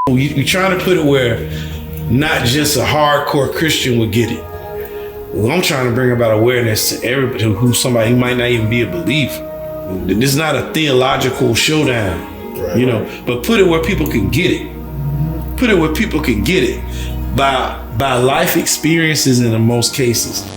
You're trying to put it where not just a hardcore Christian would get it. Well, I'm trying to bring about awareness to everybody who somebody who might not even be a believer. This is not a theological showdown, right. But put it where people can get it. Put it where people can get it by life experiences in the most cases.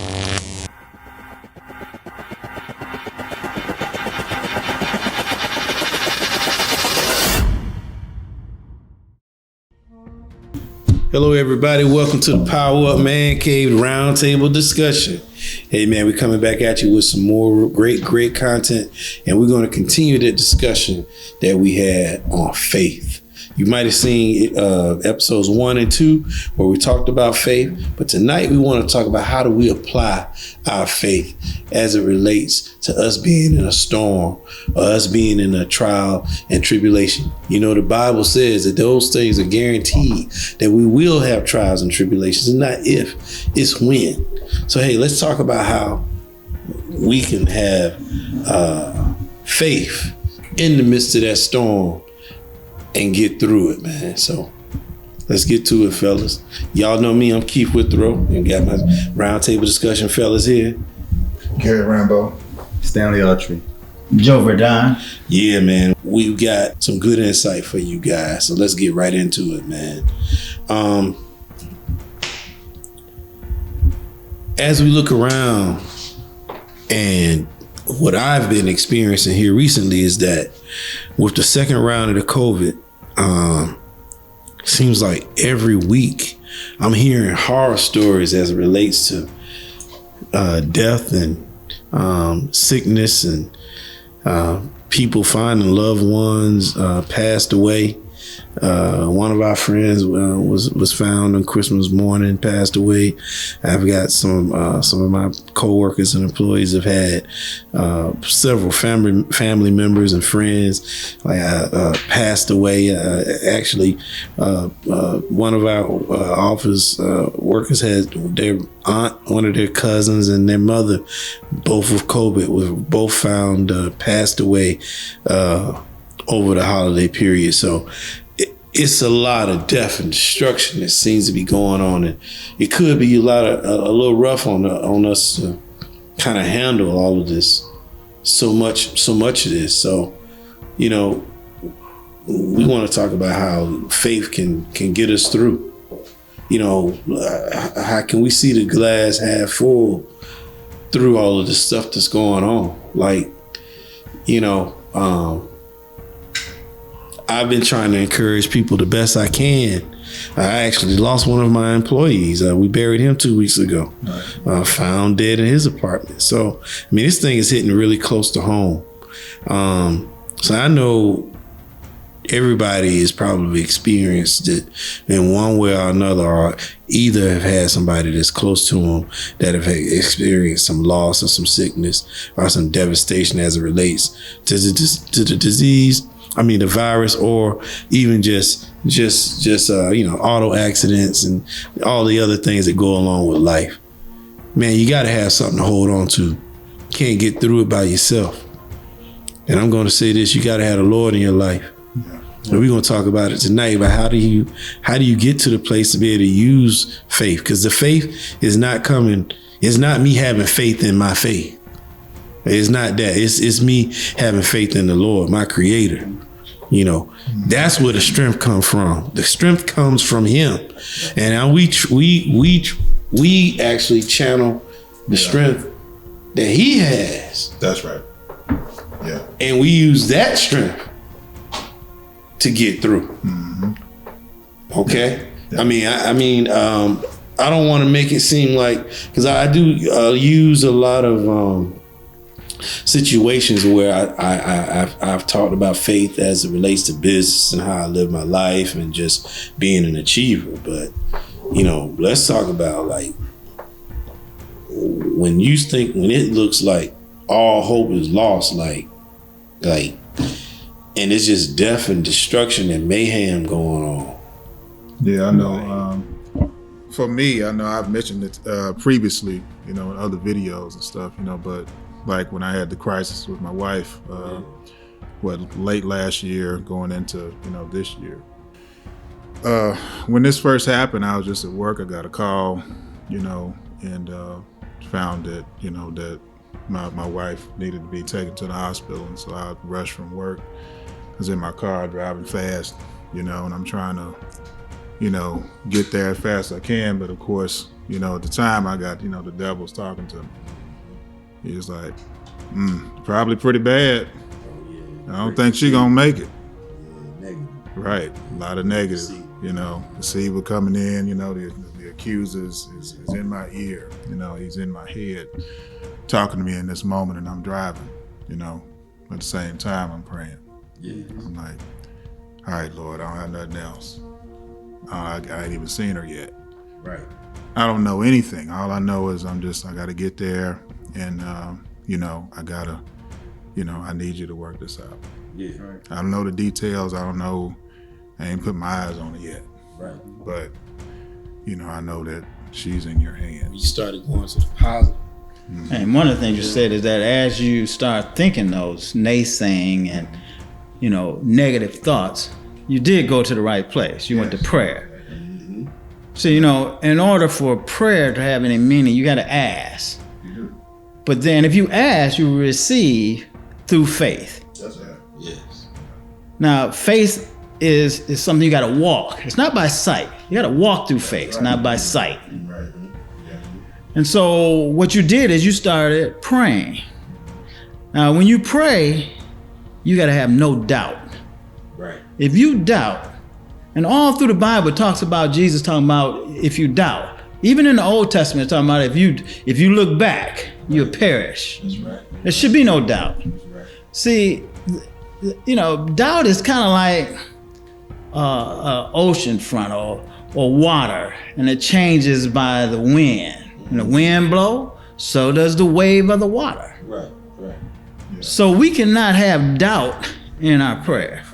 Hello, everybody. Welcome to the Power Up Man Cave Roundtable discussion. Hey, man, we're coming back at you with some more great content, and we're going to continue that discussion that we had on faith. You might have seen episodes 1 and 2 where we talked about faith, but tonight we want to talk about how do we apply our faith as it relates to us being in a storm or us being in a trial and tribulation. The Bible says that those things are guaranteed, that we will have trials and tribulations, and not if, it's when. So, hey, let's talk about how we can have faith in the midst of that storm and get through it, man. So let's get to it, fellas. Y'all know me, I'm Keith Withrow, and got my roundtable discussion fellas here. Gary Rambo. Stanley Autry. Joe Verdon. Yeah, man. We've got some good insight for you guys. So let's get right into it, man. As we look around, and what I've been experiencing here recently is that with the second round of the COVID, seems like every week I'm hearing horror stories as it relates to death and sickness and people finding loved ones passed away. One of our friends was found on Christmas morning, passed away. I've got some of my coworkers and employees have had several family members and friends passed away. Actually, one of our office workers had their aunt, one of their cousins, and their mother, both with COVID, were both found passed away over the holiday period. So it's a lot of death and destruction that seems to be going on, and it could be a little rough on us to kind of handle all of this, so much of this. So, we want to talk about how faith can get us through. How can we see the glass half full through all of the stuff that's going on? I've been trying to encourage people the best I can. I actually lost one of my employees. We buried him 2 weeks ago. Right. Found dead in his apartment. So, this thing is hitting really close to home. So I know everybody has probably experienced it in one way or another, or either have had somebody that's close to them that have experienced some loss or some sickness or some devastation as it relates to the disease. The virus, or even just auto accidents and all the other things that go along with life. Man, you got to have something to hold on to. Can't get through it by yourself. And I'm going to say this: you got to have the Lord in your life. Yeah. And we're going to talk about it tonight. About how do you get to the place to be able to use faith? Because the faith is not coming. It's not me having faith in my faith. It's not that. It's me having faith in the Lord, my Creator. That's where the strength comes from. The strength comes from Him, and we actually channel the strength that He has. That's right. Yeah. And we use that strength to get through. Mm-hmm. Okay. Yeah. I don't want to make it seem like, because I do use a lot of situations where I've talked about faith as it relates to business and how I live my life and just being an achiever. But, let's talk about when it looks like all hope is lost, and it's just death and destruction and mayhem going on. Yeah, I know. For me, I know I've mentioned it previously, in other videos and stuff, but like when I had the crisis with my wife, late last year going into, this year. When this first happened, I was just at work. I got a call, and found that, that my wife needed to be taken to the hospital. And so I rushed from work. I was in my car driving fast, and I'm trying to, get there as fast as I can. But of course, at the time I got, the devil's talking to me. He was like, probably pretty bad. I don't think she gonna make it. Right, a lot of negative. The deceiver coming in, the accuser is in my ear, he's in my head, talking to me in this moment, and I'm driving, at the same time I'm praying. I'm like, all right, Lord, I don't have nothing else. I ain't even seen her yet. Right. I don't know anything. All I know is I gotta get there, and I gotta, I need you to work this out. Yeah. Right. I don't know the details. I don't know. I ain't put my eyes on it yet. Right. But, I know that she's in your hands. You started going to the positive. Mm-hmm. And one of the things you said is that as you start thinking those naysaying and, negative thoughts, you did go to the right place. You went to prayer. Mm-hmm. So, in order for prayer to have any meaning, you got to ask. Mm-hmm. But then if you ask, you receive through faith. That's right. Yes. Now, faith is something you got to walk. It's not by sight. You got to walk through faith, right. not by sight. Right. Yeah. And so what you did is you started praying. Now, when you pray, you got to have no doubt. Right. If you doubt, and all through the Bible it talks about Jesus talking about if you doubt. Even in the Old Testament, it's talking about if you look back, you'll perish. That's right. There should be no doubt. That's right. See, doubt is kind of like ocean front or water, and it changes by the wind. When the wind blow, so does the wave of the water. Right. Right. Yeah. So we cannot have doubt in our prayer.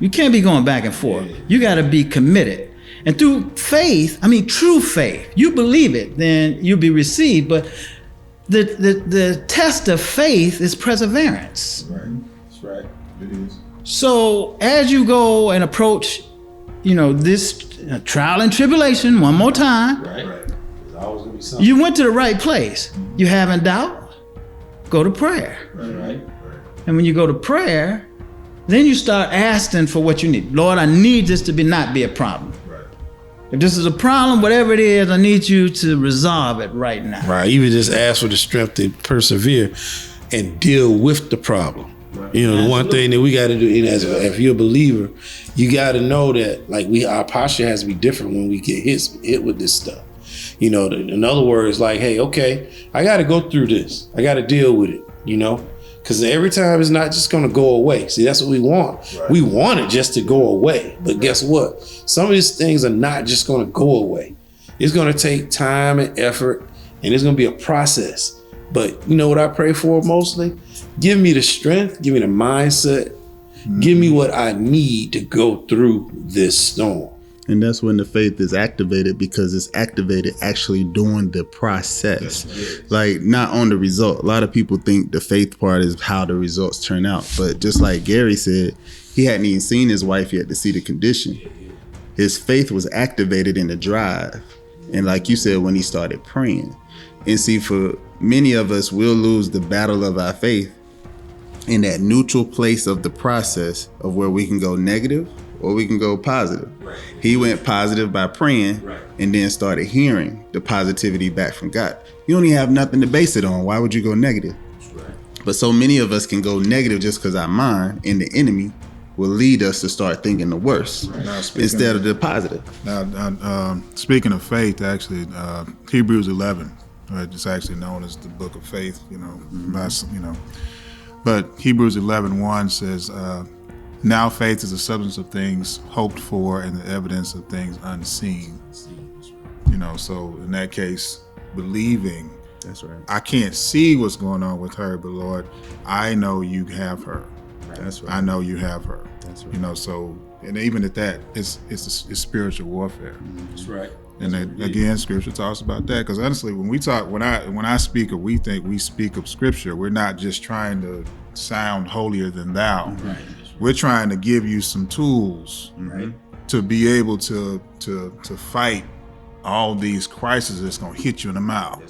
You can't be going back and forth. You got to be committed. And through faith, true faith, you believe it, then you'll be received. But the test of faith is perseverance. Right. That's right. It is. So as you go and approach, this trial and tribulation one more time, Right. Right. There's always gonna be something. you went to the right place. You having doubt? Go to prayer. Right. And when you go to prayer, then you start asking for what you need. Lord, I need this to not be a problem. Right. If this is a problem, whatever it is, I need you to resolve it right now. Right. Even just ask for the strength to persevere and deal with the problem. Right. The one thing that we got to do, if you're a believer, you got to know that our posture has to be different when we get hit with this stuff. In other words, hey, okay, I got to go through this. I got to deal with it, because every time it's not just going to go away. See, that's what we want. Right. We want it just to go away. But guess what? Some of these things are not just going to go away. It's going to take time and effort, and it's going to be a process. But you know what I pray for mostly? Give me the strength, give me the mindset, give me what I need to go through this storm. And that's when the faith is activated, because it's activated actually during the process, not on the result. A lot of people think the faith part is how the results turn out. But just like Gary said, he hadn't even seen his wife yet to see the condition. His faith was activated in the drive. And like you said, when he started praying. And see, for many of us, we'll lose the battle of our faith in that neutral place of the process of where we can go negative or we can go positive. Right. He went positive by praying, and then started hearing the positivity back from God. You don't even have nothing to base it on. Why would you go negative? Right. But so many of us can go negative just because our mind and the enemy will lead us to start thinking the worst instead of the positive. Now, speaking of faith, actually, Hebrews 11, it's actually known as the book of faith, But Hebrews 11:1 says, now faith is the substance of things hoped for and the evidence of things unseen. So in that case, believing. That's right. I can't see what's going on with her, but Lord, I know you have her. That's right. I know you have her. That's right. So, and even at that, it's spiritual warfare. That's right. And then, again, Scripture talks about that. Because honestly, when I speak or we think we speak of Scripture, we're not just trying to sound holier than thou. Right. We're trying to give you some tools to be able to fight all these crises that's gonna hit you in the mouth.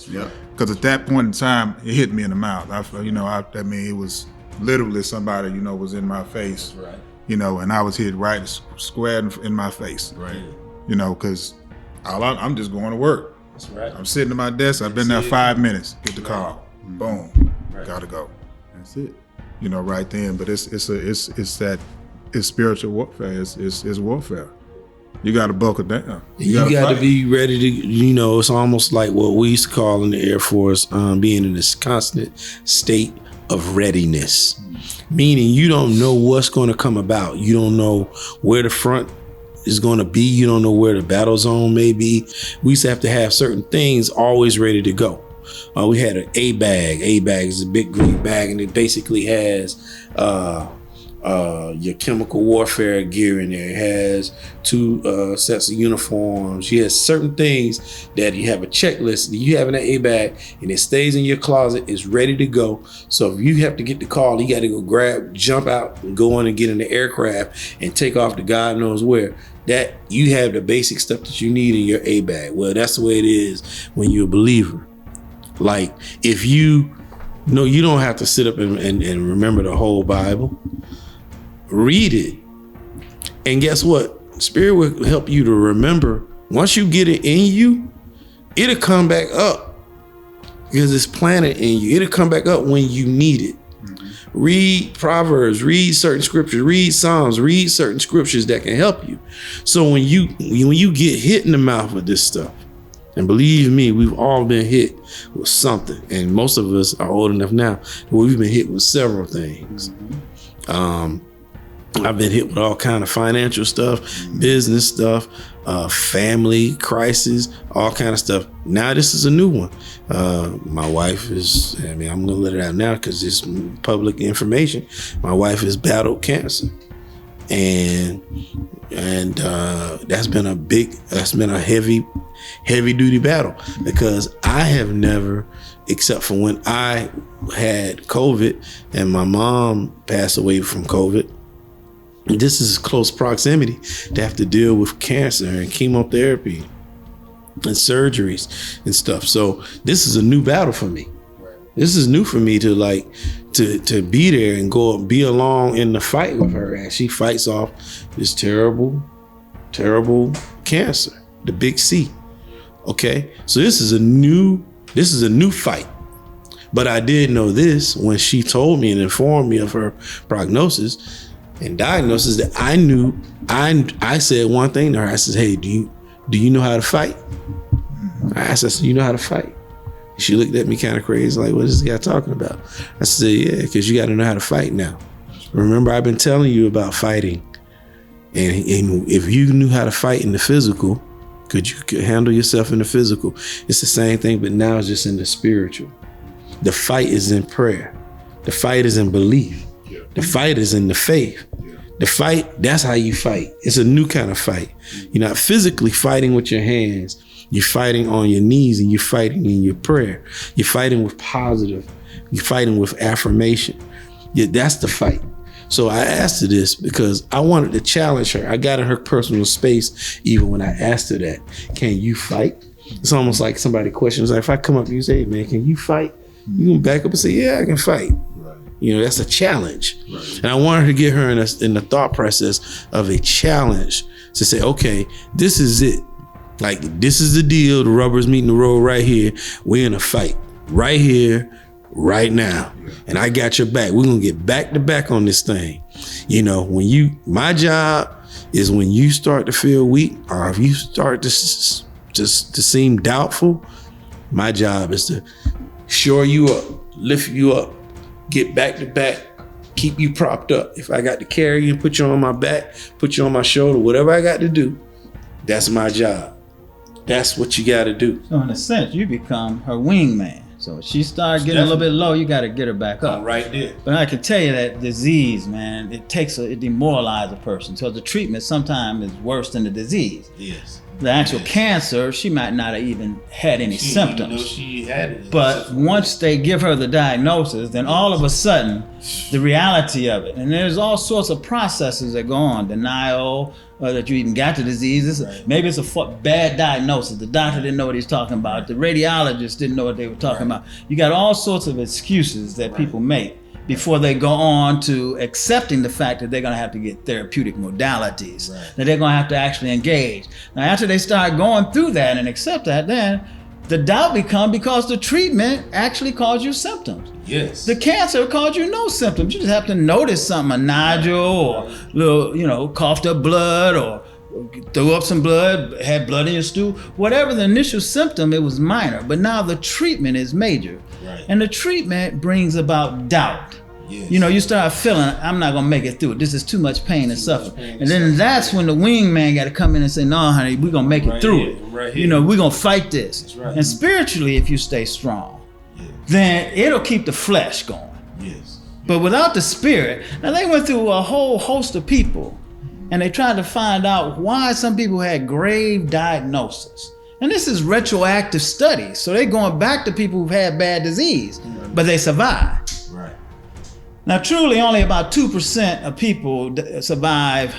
Because at that point in time, it hit me in the mouth. I mean, it was literally somebody, was in my face. Right. And I was hit right square in my face. Right. Because I'm just going to work. That's right. I'm sitting at my desk. I've been there 5 minutes. Get the call. Boom. Right. Gotta go. That's it. Right then. But it's spiritual warfare. It's warfare. You got to buckle down. You got to be ready to. It's almost like what we used to call in the Air Force being in this constant state of readiness, meaning you don't know what's going to come about. You don't know where the front is going to be. You don't know where the battle zone may be. We used to have to have certain things always ready to go. We had an A bag. A bag is a big green bag, and it basically has your chemical warfare gear in there. It has 2 sets of uniforms. You have certain things that you have a checklist that you have in that A bag, and it stays in your closet. It's ready to go. So if you have to get the call, you got to go jump out and go on and get in the aircraft and take off to God knows where. That you have the basic stuff that you need in your A bag. Well, that's the way it is when you're a believer. Like if you don't have to sit up and remember the whole Bible. Read it. And guess what? Spirit will help you to remember. Once you get it in you, it'll come back up because it's planted in you. It'll come back up when you need it. Read Proverbs, read certain scriptures, read Psalms, read certain scriptures that can help you. So when you get hit in the mouth with this stuff, and believe me, we've all been hit with something. And most of us are old enough now where we've been hit with several things. I've been hit with all kind of financial stuff, business stuff, family crisis, all kind of stuff. Now this is a new one. My wife I'm gonna let it out now because it's public information. My wife has battled cancer, and that's been a heavy duty battle because I have never, except for when I had COVID and my mom passed away from COVID. This is close proximity to have to deal with cancer and chemotherapy and surgeries and stuff. So this is a new battle for me. This is new for me to be there and be along in the fight with her as she fights off this terrible, terrible cancer, the big C. Okay, so this is a new fight. But I did know this when she told me and informed me of her prognosis and diagnosis that I knew. I said one thing to her. I said, "Hey, do you know how to fight?" I asked her, "You know how to fight?" She looked at me kind of crazy, like, "What is this guy talking about?" I said, "Yeah, because you got to know how to fight now. Remember, I've been telling you about fighting, and if you knew how to fight in the physical, could you handle yourself in the physical? It's the same thing, but now it's just in the spiritual. The fight is in prayer. The fight is in belief. The fight is in the faith. The fight, that's how you fight. It's a new kind of fight. You're not physically fighting with your hands. You're fighting on your knees and you're fighting in your prayer. You're fighting with positive. You're fighting with affirmation. Yeah, that's the fight. So I asked her this because I wanted to challenge her. I got in her personal space even when I asked her that. Can you fight? It's almost like somebody questions, like if I come up to you and say, "Hey, man, can you fight?" You can back up and say, "Yeah, I can fight." That's a challenge. Right. And I wanted to get her in the thought process of a challenge to say, okay, this is it. Like, this is the deal. The rubber's meeting the road right here. We're in a fight right here, right now. And I got your back. We're going to get back to back on this thing. My job is when you start to feel weak or if you start to seem doubtful, my job is to shore you up, lift you up, get back to back, keep you propped up. If I got to carry you and put you on my back, put you on my shoulder, whatever I got to do, that's my job. That's what you got to do. So in a sense, you become her wingman. So she started getting a little bit low, you got to get her back up. Right there. But I can tell you that disease, man, it demoralizes a person. So the treatment sometimes is worse than the disease. Yes. the actual cancer, she might not have even had any symptoms. She had it. But once they give her the diagnosis, then all of a sudden, the reality of it, and there's all sorts of processes that go on, denial, that you even got the disease. Maybe it's a bad diagnosis. The doctor didn't know what he's talking about. The radiologist didn't know what they were talking about. You got all sorts of excuses that people make before they go on to accepting the fact that they're going to have to get therapeutic modalities, that they're going to have to actually engage. Now, after they start going through that and accept that, then the doubt becomes because the treatment actually caused you symptoms. Yes. The cancer caused you no symptoms. You just have to notice something, a nodule or little, coughed up blood or threw up some blood, had blood in your stool. Whatever the initial symptom, it was minor. But now the treatment is major. Right. And the treatment brings about doubt. Yes. You start feeling, I'm not gonna make it through it. This is too much pain and suffering. And then that's when the wingman got to come in and say, no, honey, we're gonna make it through it. Right here. We're gonna fight this. That's right. And spiritually, if you stay strong, then it'll keep the flesh going. Yes. But without the spirit, now they went through a whole host of people and they tried to find out why some people had grave diagnosis. And this is retroactive studies. So they're going back to people who've had bad disease, but they survived. Right. Now, truly, only about 2% of people survive,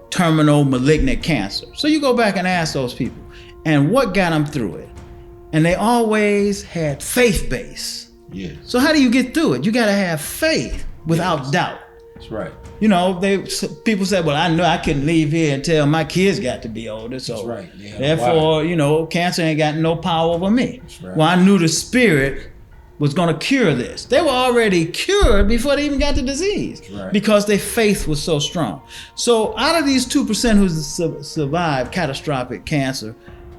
terminal malignant cancer. So you go back and ask those people, and what got them through it? And they always had faith base. Yes. So how do you get through it? You got to have faith without doubt. That's right. People said, well, I know I couldn't leave here until my kids got to be older. So That's right. therefore, cancer ain't got no power over me. That's right. Well, I knew the spirit was going to cure this. They were already cured before they even got the disease because their faith was so strong. So out of these 2% who survived catastrophic cancer,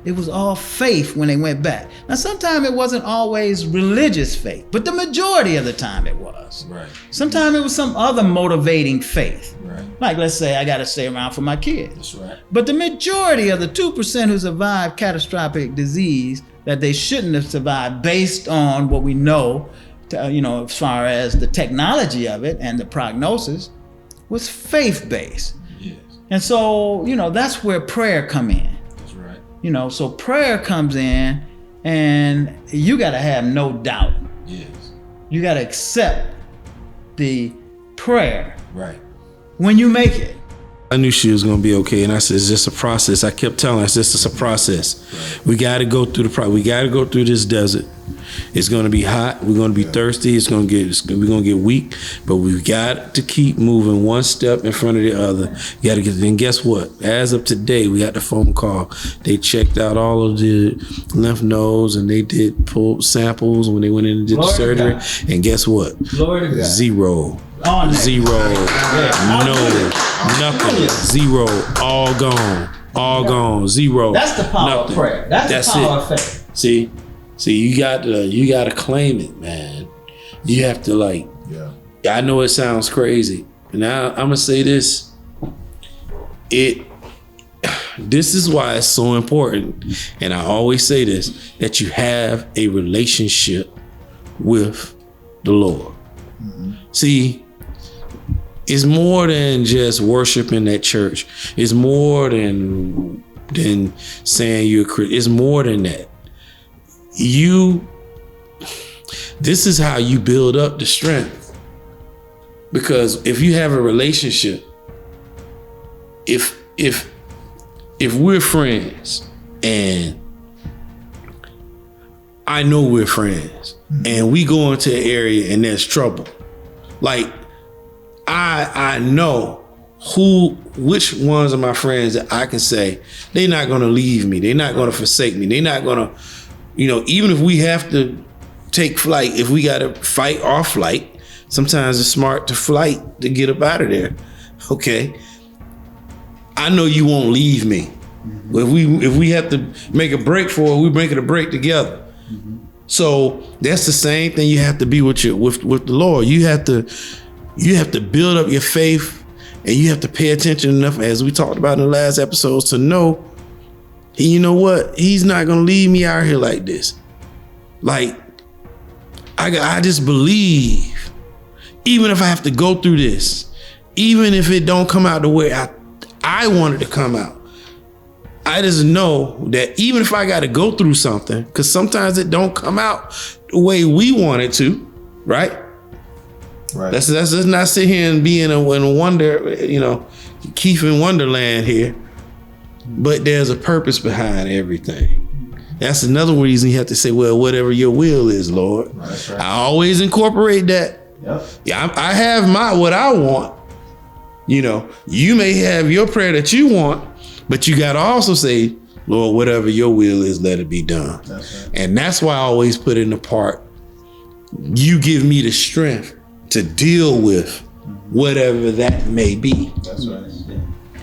it was all faith when they went back. Now, sometimes it wasn't always religious faith, but the majority of the time it was. Right. Sometimes it was some other motivating faith. Right. Like, let's say I got to stay around for my kids. That's right. But the majority of the 2% who survived catastrophic disease that they shouldn't have survived based on what we know, as far as the technology of it and the prognosis, was faith-based. Yes. And so, that's where prayer come in. That's right. So prayer comes in and you got to have no doubt. Yes. You got to accept the prayer. Right. When you make it. I knew she was going to be okay. And I said, it's just a process. I kept telling her, it's just a process. Right. We got to go through we got to go through this desert. It's going to be hot. We're going to be thirsty. We're going to get weak, but we've got to keep moving one step in front of the other. You got to get, then guess what? As of today, we got the phone call. They checked out all of the lymph nodes and they did pull samples when they went in and did the surgery. And guess what? Zero. Zero. No. Nothing. Zero. All gone. All gone. Zero. That's the power nothing. of prayer. That's the power of faith. See, you got to claim it, man. You have to I know it sounds crazy. Now I'm gonna say this. This is why it's so important, and I always say this, that you have a relationship with the Lord. Mm-hmm. See, it's more than just worshiping at church. It's more than saying you're a Christian. It's more than that. This is how you build up the strength. Because if you have a relationship, if we're friends and I know we're friends and we go into an area and there's trouble, like I know which ones of my friends that I can say they're not going to leave me. They're not going to forsake me. They're not going to, even if we have to take flight, if we got to fight our flight, sometimes it's smart to flight to get up out of there. Okay. I know you won't leave me. Mm-hmm. If we have to make a break for it, we make it a break together. Mm-hmm. So that's the same thing you have to be with the Lord. You have to build up your faith, and you have to pay attention enough, as we talked about in the last episodes, to know, you know what? He's not going to leave me out here like this. Like, I just believe, even if I have to go through this, even if it don't come out the way I want it to come out, I just know that even if I got to go through something, because sometimes it don't come out the way we want it to, right? Right. Let's just not sit here and be in a wonder, you know, Keith in Wonderland here. But there's a purpose behind everything. That's another reason you have to say, well, whatever your will is, Lord. That's right. I always incorporate that. Yep. Yeah, I have what I want. You know, you may have your prayer that you want, but you got to also say, Lord, whatever your will is, let it be done. That's right. And that's why I always put in the part, you give me the strength to deal with whatever that may be. That's right.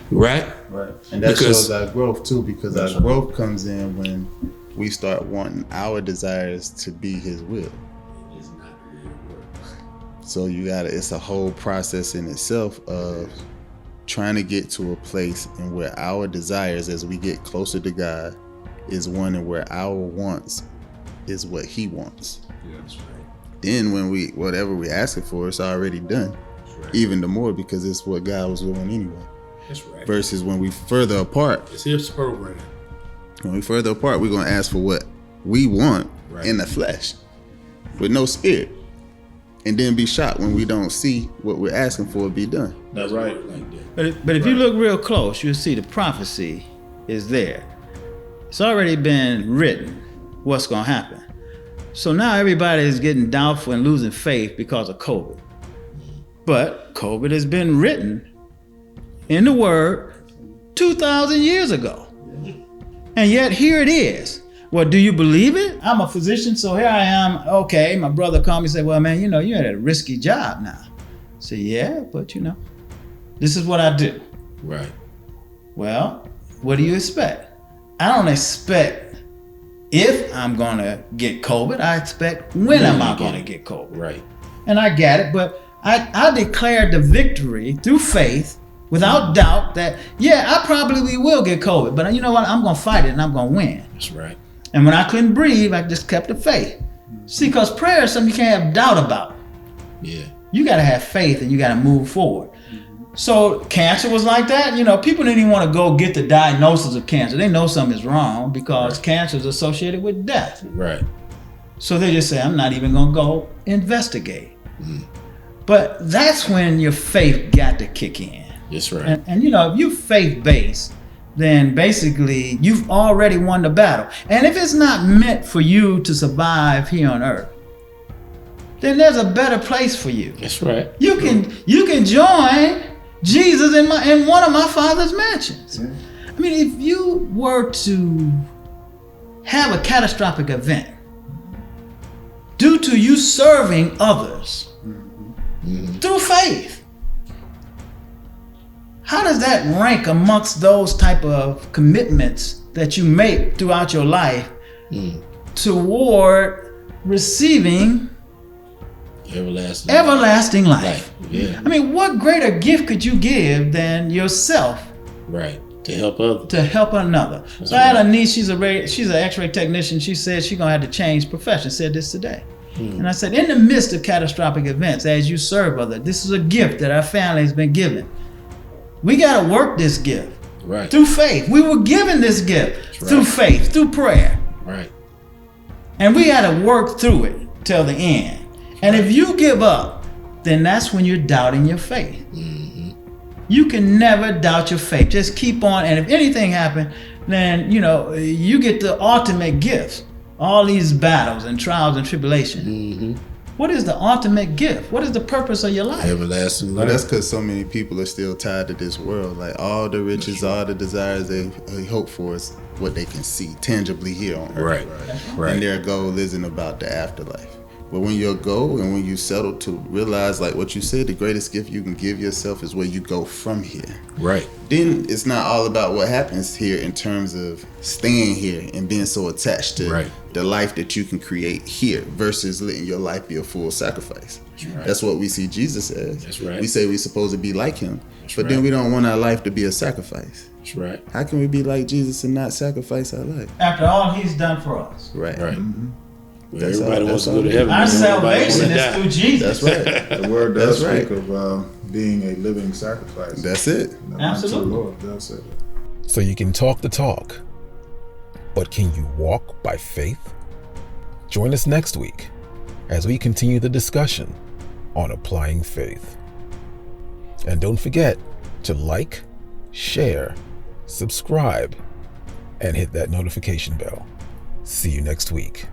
Right? Right. And that Because- shows our growth too, because our growth comes in when we start wanting our desires to be his will. So it's a whole process in itself of trying to get to a place in where our desires as we get closer to God is one and where our wants is what he wants. Yeah, that's right. Then when whatever we're asking for, it's already done. Right. Even the more because it's what God was doing anyway. That's right. Versus when we further apart, It's his program. when we further apart, we're gonna ask for what we want Right. in the flesh, with no spirit, and then be shocked when we don't see what we're asking for be done. That's right. Like that. But if you look real close, you'll see the prophecy is there. It's already been written what's going to happen. So now everybody is getting doubtful and losing faith because of COVID. But COVID has been written in the Word 2,000 years ago. And yet here it is. Well, do you believe it? I'm a physician, so here I am. Okay, my brother called me and said, well, man, you know, you're at a risky job now. I said, yeah, but you know, this is what I do. Right. Well, what do you expect? I don't expect if I'm going to get COVID. I expect when am I going to get COVID? Right. And I get it, but I declared the victory through faith without doubt that, yeah, I probably will get COVID, but you know what? I'm going to fight it and I'm going to win. That's right. And when I couldn't breathe, I just kept the faith. See, because prayer is something you can't have doubt about. Yeah. You got to have faith and you got to move forward. So cancer was like that. You know, people didn't even want to go get the diagnosis of cancer. They know something is wrong because cancer is associated with death. Right. So they just say, I'm not even going to go investigate. But that's when your faith got to kick in. That's right. And you know, if you're faith-based, then basically you've already won the battle. And if it's not meant for you to survive here on earth, then there's a better place for you. That's right. You can join Jesus in one of my Father's mansions. Yeah. I mean, if you were to have a catastrophic event due to you serving others through faith, how does that rank amongst those type of commitments that you make throughout your life toward receiving everlasting life? Yeah. I mean, what greater gift could you give than yourself Right. To help others. to help another? So I had a niece, she's an X-ray technician. She said she's gonna have to change profession. Said this today. And I said, in the midst of catastrophic events, as you serve others, this is a gift that our family has been given. We gotta work this gift Right. through faith. We were given this gift right. through faith, through prayer. Right. And we gotta work through it till the end. And if you give up, then that's when you're doubting your faith. You can never doubt your faith. Just keep on. And if anything happens, then, you know, you get the ultimate gifts. All these battles and trials and tribulation. What is the ultimate gift? What is the purpose of your life? Everlasting But life. that's because so many people are still tied to this world. Like all the riches, all the desires they hope for is what they can see tangibly here on earth. Right. Right. And their goal isn't about the afterlife. But when your goal and when you settle to realize, like what you said, the greatest gift you can give yourself is where you go from here. Right. Then it's not all about what happens here in terms of staying here and being so attached to Right. the life that you can create here versus letting your life be a full sacrifice. right. That's what we see Jesus as. That's right. We say we're supposed to be like him, but right. then we don't want our life to be a sacrifice. That's right. How can we be like Jesus and not sacrifice our life? After all he's done for us. Right. Right. Well, That's everybody all- wants to that's go to all. heaven. Our but nobody salvation wanna is die. through Jesus. That's right. The word does That's speak of being a living sacrifice. That's it. Unto Absolutely. the Lord does say that. So you can talk the talk, but can you walk by faith? Join us next week as we continue the discussion on applying faith. And don't forget to like, share, subscribe, and hit that notification bell. See you next week.